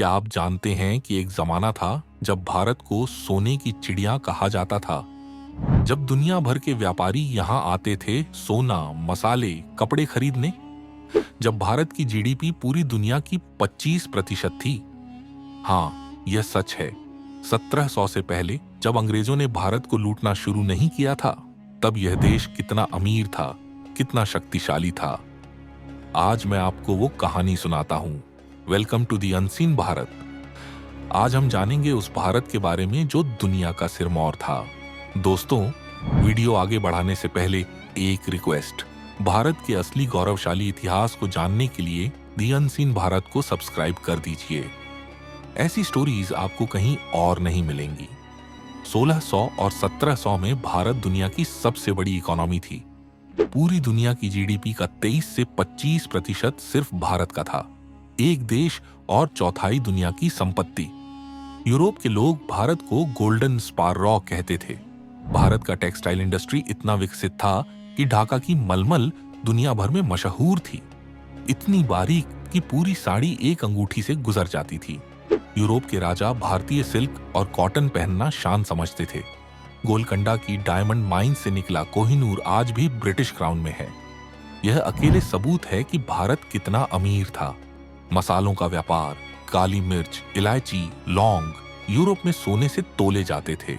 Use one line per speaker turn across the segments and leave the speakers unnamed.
क्या आप जानते हैं कि एक जमाना था जब भारत को सोने की चिड़िया कहा जाता था? जब दुनिया भर के व्यापारी यहाँ आते थे सोना, मसाले, कपड़े खरीदने। जब भारत की जीडीपी पूरी दुनिया की 25% थी। हाँ, यह सच है। 1700 से पहले जब अंग्रेजों ने भारत को लूटना शुरू नहीं किया था, तब यह देश कितना अमीर था, कितना शक्तिशाली था। आज मैं आपको वो कहानी सुनाता हूँ। Welcome to the unseen Bharat. आज हम जानेंगे उस भारत के बारे में जो दुनिया का सिरमौर था। दोस्तों, वीडियो आगे बढ़ाने से पहले एक रिक्वेस्ट। भारत के असली गौरवशाली इतिहास को जानने के लिए दी अनसीन भारत को सब्सक्राइब कर दीजिए। ऐसी स्टोरीज आपको कहीं और नहीं मिलेंगी। 1600 और 1700 में भारत दुनिया की सबसे बड़ी इकोनॉमी थी। पूरी दुनिया की जीडीपी का 23 से 25% सिर्फ भारत का था। एक देश और चौथाई दुनिया की संपत्ति। यूरोप के लोग भारत को गोल्डन स्पार रॉक कहते थे। भारत का टेक्सटाइल इंडस्ट्री इतना विकसित था कि ढाका की मलमल दुनिया भर में मशहूर थी। इतनी बारीक कि पूरी साड़ी एक अंगूठी से गुजर जाती थी। यूरोप के राजा भारतीय सिल्क और कॉटन पहनना शान समझते थे। गोलकंडा की डायमंड माइन से निकला कोहिनूर आज भी ब्रिटिश क्राउन में है। यह अकेले सबूत है कि भारत कितना अमीर था। मसालों का व्यापार, काली मिर्च, इलायची, लौंग यूरोप में सोने से तोले जाते थे।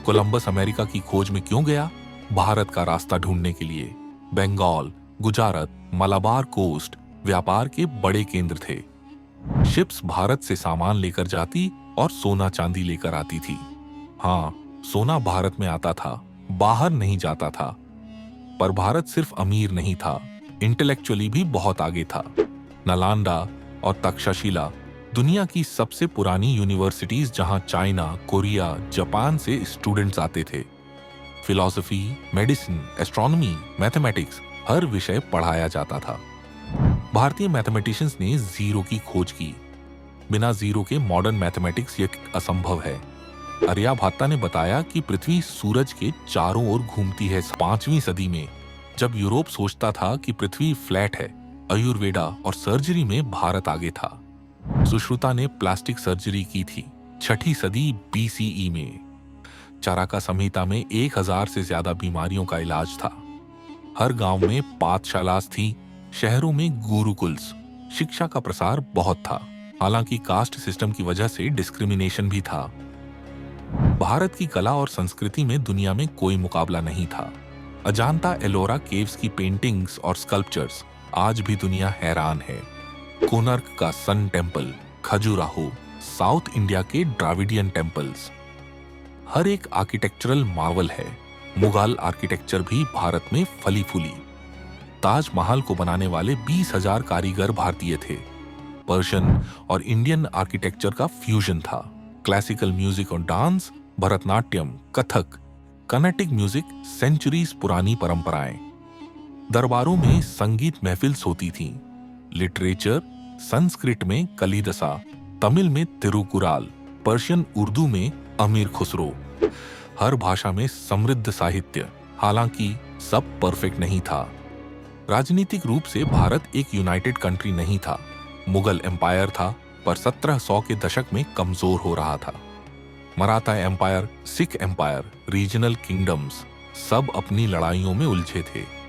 कोलंबस अमेरिका की खोज में क्यों गया? भारत का रास्ता ढूंढने के लिए। बंगाल, गुजरात, मलाबार कोस्ट व्यापार के बड़े केंद्र थे। शिप्स भारत से सामान लेकर जाती और सोना चांदी लेकर आती थी। हाँ, सोना भारत में आता था, बाहर नहीं जाता था। पर भारत सिर्फ अमीर नहीं था, इंटेलेक्चुअली भी बहुत आगे था। नालंदा और तक्षशिला दुनिया की सबसे पुरानी यूनिवर्सिटीज जहां चाइना, कोरिया, जापान से स्टूडेंट्स आते थे। फिलॉसफी, मेडिसिन, एस्ट्रोनॉमी, मैथमेटिक्स हर विषय पढ़ाया जाता था। भारतीय मैथमेटिशियंस ने जीरो की खोज की। बिना जीरो के मॉडर्न मैथमेटिक्स यह असंभव है। आर्यभट्ट ने बताया कि पृथ्वी सूरज के चारों ओर घूमती है। 5वीं सदी में जब यूरोप सोचता था कि पृथ्वी फ्लैट है, आयुर्वेदा और सर्जरी में भारत आगे था। सुश्रुता ने प्लास्टिक सर्जरी की थी 6ठी सदी BCE में। चरका संहिता में 1000 से ज्यादा बीमारियों का इलाज था। हर गांव में पाठशालाएं थी, शहरों में गुरुकुल्स। शिक्षा का प्रसार बहुत था, हालांकि कास्ट सिस्टम की वजह से डिस्क्रिमिनेशन भी था। भारत की कला और संस्कृति में दुनिया में कोई मुकाबला नहीं था। अजांता एलोरा केव्स की पेंटिंग्स और स्कल्पचर्स आज भी दुनिया हैरान है। कोणार्क का sun temple, Khajuraho, south India के द्राविडियन टेम्पल्स, हर एक आर्किटेक्चरल मार्वल है। मुगल आर्किटेक्चर भी भारत में फली फूली। ताजमहल को बनाने वाले 20,000 कारीगर भारतीय थे। पर्शियन और इंडियन आर्किटेक्चर का फ्यूजन था। क्लासिकल म्यूजिक और dance, Bharatanatyam, Kathak, Carnatic music centuries पुरानी परंपराएं। दरबारों में संगीत महफिल्स होती थीं। लिटरेचर, संस्कृत में कालिदासा, तमिल में तिरुकुराल, पर्शियन उर्दू में अमीर खुसरो। हर भाषा में समृद्ध साहित्य, हालांकि सब परफेक्ट नहीं था। राजनीतिक रूप से भारत एक यूनाइटेड कंट्री नहीं था। मुगल एम्पायर था, पर 1700 के दशक में कमजोर हो रहा था। Maratha empire, Sikh empire, regional kingdoms सब अपनी लड़ाइयों में उलझे थे।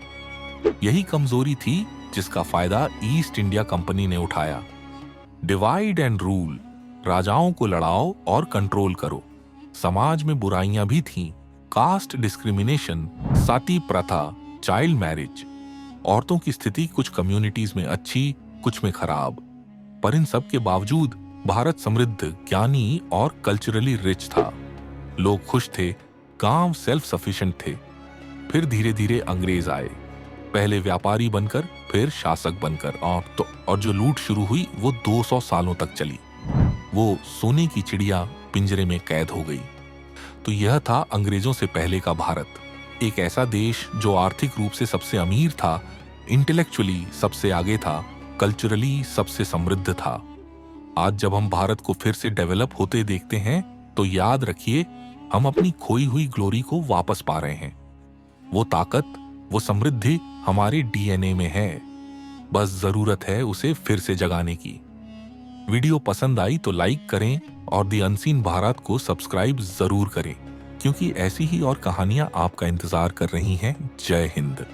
यही कमजोरी थी जिसका फायदा ईस्ट इंडिया कंपनी ने उठाया। डिवाइड एंड रूल, राजाओं को लड़ाओ और कंट्रोल करो। समाज में बुराइयां भी थीं, कास्ट डिस्क्रिमिनेशन, सती प्रथा, चाइल्ड मैरिज। औरतों की स्थिति कुछ कम्युनिटीज में अच्छी, कुछ में खराब। पर इन सब के बावजूद भारत समृद्ध, ज्ञानी और कल्चरली रिच था। लोग खुश थे, गांव सेल्फ सफिशिएंट थे। फिर धीरे धीरे अंग्रेज आए, पहले व्यापारी बनकर, फिर शासक बनकर। और जो लूट शुरू हुई वो 200 सालों तक चली। वो सोने की चिड़िया पिंजरे में कैद हो गई। तो यह था अंग्रेजों से पहले का भारत। एक ऐसा देश जो आर्थिक रूप से सबसे अमीर था, इंटेलेक्चुअली सबसे आगे था, कल्चरली सबसे समृद्ध था। आज जब हम भारत को फिर से डेवलप होते देखते हैं तो याद रखिए, हम अपनी खोई हुई ग्लोरी को वापस पा रहे हैं। वो ताकत, वो समृद्धि हमारे DNA में है। बस जरूरत है उसे फिर से जगाने की। वीडियो पसंद आई तो लाइक करें और द अनसीन भारत को सब्सक्राइब जरूर करें, क्योंकि ऐसी ही और कहानियां आपका इंतजार कर रही हैं। जय हिंद।